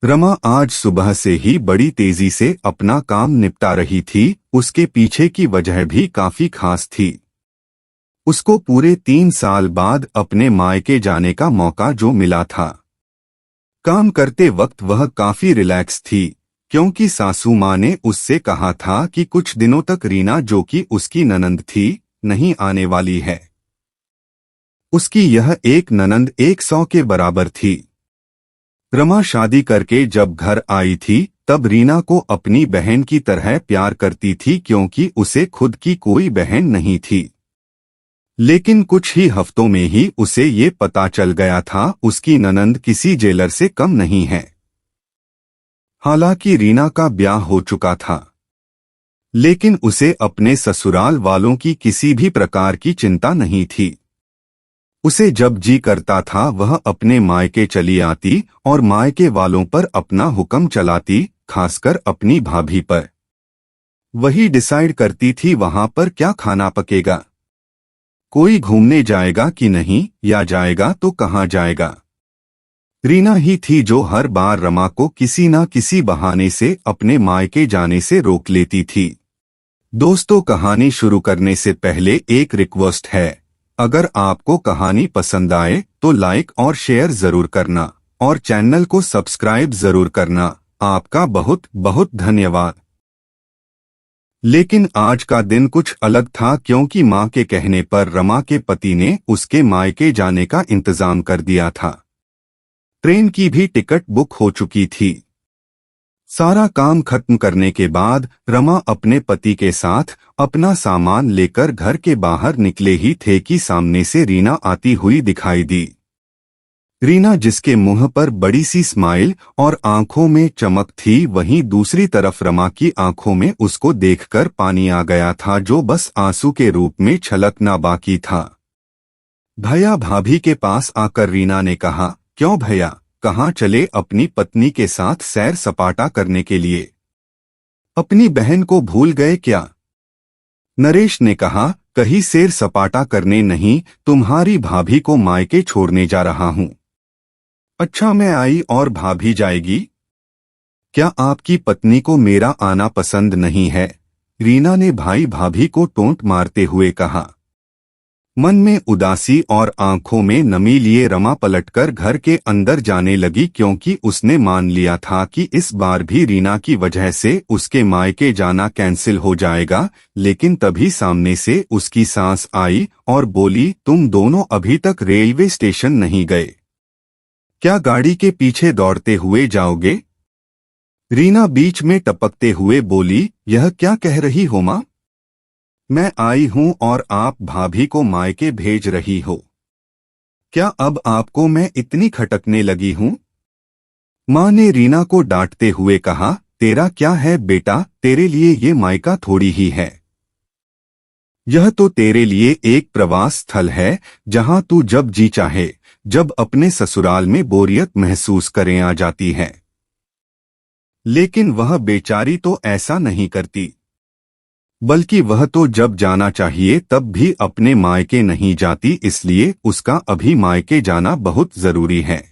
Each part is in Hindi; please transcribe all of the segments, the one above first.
रमा आज सुबह से ही बड़ी तेजी से अपना काम निपटा रही थी। उसके पीछे की वजह भी काफी खास थी। उसको पूरे 3 साल बाद अपने मायके जाने का मौका जो मिला था। काम करते वक्त वह काफी रिलैक्स थी, क्योंकि सासू माँ ने उससे कहा था कि कुछ दिनों तक रीना, जो कि उसकी ननंद थी, नहीं आने वाली है। उसकी यह एक ननंद 100 के बराबर थी। रमा शादी करके जब घर आई थी तब रीना को अपनी बहन की तरह प्यार करती थी, क्योंकि उसे खुद की कोई बहन नहीं थी। लेकिन कुछ ही हफ्तों में ही उसे ये पता चल गया था उसकी ननंद किसी जेलर से कम नहीं है। हालांकि रीना का ब्याह हो चुका था, लेकिन उसे अपने ससुराल वालों की किसी भी प्रकार की चिंता नहीं थी। उसे जब जी करता था वह अपने मायके चली आती और मायके वालों पर अपना हुक्म चलाती, खासकर अपनी भाभी पर। वही डिसाइड करती थी वहां पर क्या खाना पकेगा, कोई घूमने जाएगा कि नहीं, या जाएगा तो कहाँ जाएगा। रीना ही थी जो हर बार रमा को किसी न किसी बहाने से अपने मायके जाने से रोक लेती थी। दोस्तों, कहानी शुरू करने से पहले एक रिक्वेस्ट है। अगर आपको कहानी पसंद आए तो लाइक और शेयर जरूर करना और चैनल को सब्सक्राइब जरूर करना। आपका बहुत बहुत धन्यवाद। लेकिन आज का दिन कुछ अलग था, क्योंकि मां के कहने पर रमा के पति ने उसके मायके जाने का इंतजाम कर दिया था। ट्रेन की भी टिकट बुक हो चुकी थी। सारा काम खत्म करने के बाद रमा अपने पति के साथ अपना सामान लेकर घर के बाहर निकले ही थे कि सामने से रीना आती हुई दिखाई दी। रीना, जिसके मुंह पर बड़ी सी स्माइल और आंखों में चमक थी, वहीं दूसरी तरफ रमा की आंखों में उसको देखकर पानी आ गया था, जो बस आंसू के रूप में छलकना बाकी था। भैया, भाभी के पास आकर रीना ने कहा, क्यों भैया, कहाँ चले अपनी पत्नी के साथ सैर सपाटा करने के लिए? अपनी बहन को भूल गए क्या? नरेश ने कहा, कहीं सैर सपाटा करने नहीं, तुम्हारी भाभी को मायके छोड़ने जा रहा हूँ। अच्छा, मैं आई और भाभी जाएगी? क्या आपकी पत्नी को मेरा आना पसंद नहीं है? रीना ने भाई भाभी को टोंट मारते हुए कहा। मन में उदासी और आंखों में नमी लिए रमा पलटकर घर के अंदर जाने लगी, क्योंकि उसने मान लिया था कि इस बार भी रीना की वजह से उसके मायके जाना कैंसिल हो जाएगा। लेकिन तभी सामने से उसकी सास आई और बोली, तुम दोनों अभी तक रेलवे स्टेशन नहीं गए क्या? गाड़ी के पीछे दौड़ते हुए जाओगे? रीना बीच में टपकते हुए बोली, यह क्या कह रही हो माँ? मैं आई हूं और आप भाभी को मायके भेज रही हो। क्या अब आपको मैं इतनी खटकने लगी हूं? मां ने रीना को डांटते हुए कहा, तेरा क्या है बेटा, तेरे लिए ये मायका थोड़ी ही है। यह तो तेरे लिए एक प्रवास स्थल है, जहां तू जब जी चाहे, जब अपने ससुराल में बोरियत महसूस करें आ जाती है। लेकिन वह बेचारी तो ऐसा नहीं करती, बल्कि वह तो जब जाना चाहिए तब भी अपने मायके नहीं जाती, इसलिए उसका अभी मायके जाना बहुत जरूरी है।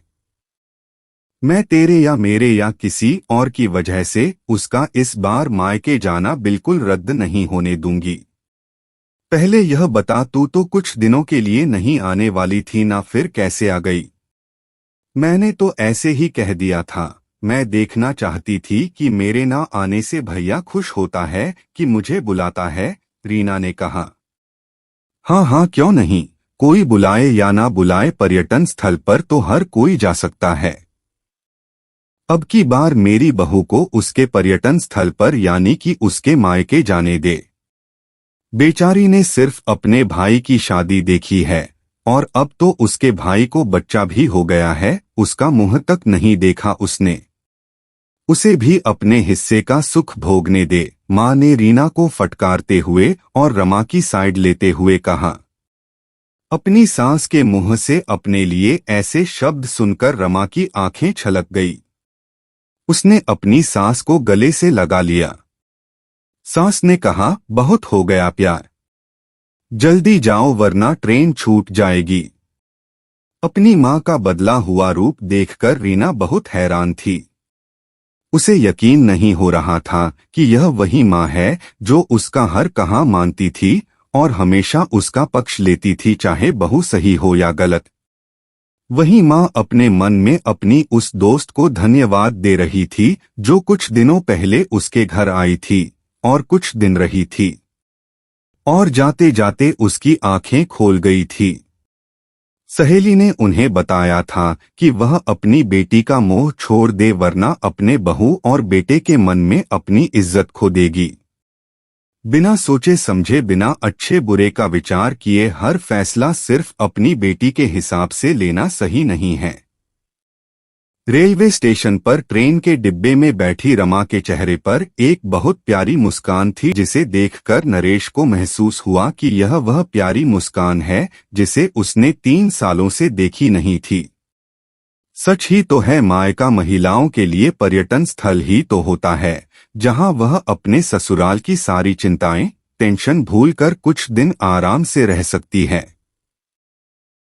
मैं तेरे या मेरे या किसी और की वजह से उसका इस बार मायके जाना बिल्कुल रद्द नहीं होने दूंगी। पहले यह बता, तू तो कुछ दिनों के लिए नहीं आने वाली थी ना, फिर कैसे आ गई? मैंने तो ऐसे ही कह दिया था। मैं देखना चाहती थी कि मेरे ना आने से भैया खुश होता है कि मुझे बुलाता है, रीना ने कहा। हाँ हाँ, क्यों नहीं, कोई बुलाए या ना बुलाए, पर्यटन स्थल पर तो हर कोई जा सकता है। अब की बार मेरी बहू को उसके पर्यटन स्थल पर, यानी कि उसके मायके जाने दे। बेचारी ने सिर्फ अपने भाई की शादी देखी है और अब तो उसके भाई को बच्चा भी हो गया है, उसका मुंह तक नहीं देखा उसने। उसे भी अपने हिस्से का सुख भोगने दे, मां ने रीना को फटकारते हुए और रमा की साइड लेते हुए कहा। अपनी सास के मुंह से अपने लिए ऐसे शब्द सुनकर रमा की आंखें छलक गई। उसने अपनी सास को गले से लगा लिया। सास ने कहा, बहुत हो गया प्यार, जल्दी जाओ वरना ट्रेन छूट जाएगी। अपनी मां का बदला हुआ रूप देखकर रीना बहुत हैरान थी। उसे यकीन नहीं हो रहा था कि यह वही माँ है जो उसका हर कहा मानती थी और हमेशा उसका पक्ष लेती थी, चाहे बहू सही हो या गलत। वही माँ अपने मन में अपनी उस दोस्त को धन्यवाद दे रही थी जो कुछ दिनों पहले उसके घर आई थी और कुछ दिन रही थी, और जाते जाते उसकी आंखें खोल गई थी। सहेली ने उन्हें बताया था कि वह अपनी बेटी का मोह छोड़ दे, वरना अपने बहू और बेटे के मन में अपनी इज्जत खो देगी। बिना सोचे समझे, बिना अच्छे बुरे का विचार किए हर फैसला सिर्फ अपनी बेटी के हिसाब से लेना सही नहीं है। रेलवे स्टेशन पर ट्रेन के डिब्बे में बैठी रमा के चेहरे पर एक बहुत प्यारी मुस्कान थी, जिसे देखकर नरेश को महसूस हुआ कि यह वह प्यारी मुस्कान है जिसे उसने 3 सालों से देखी नहीं थी। सच ही तो है, मायका महिलाओं के लिए पर्यटन स्थल ही तो होता है जहां वह अपने ससुराल की सारी चिंताएं, टेंशन भूलकर कुछ दिन आराम से रह सकती है।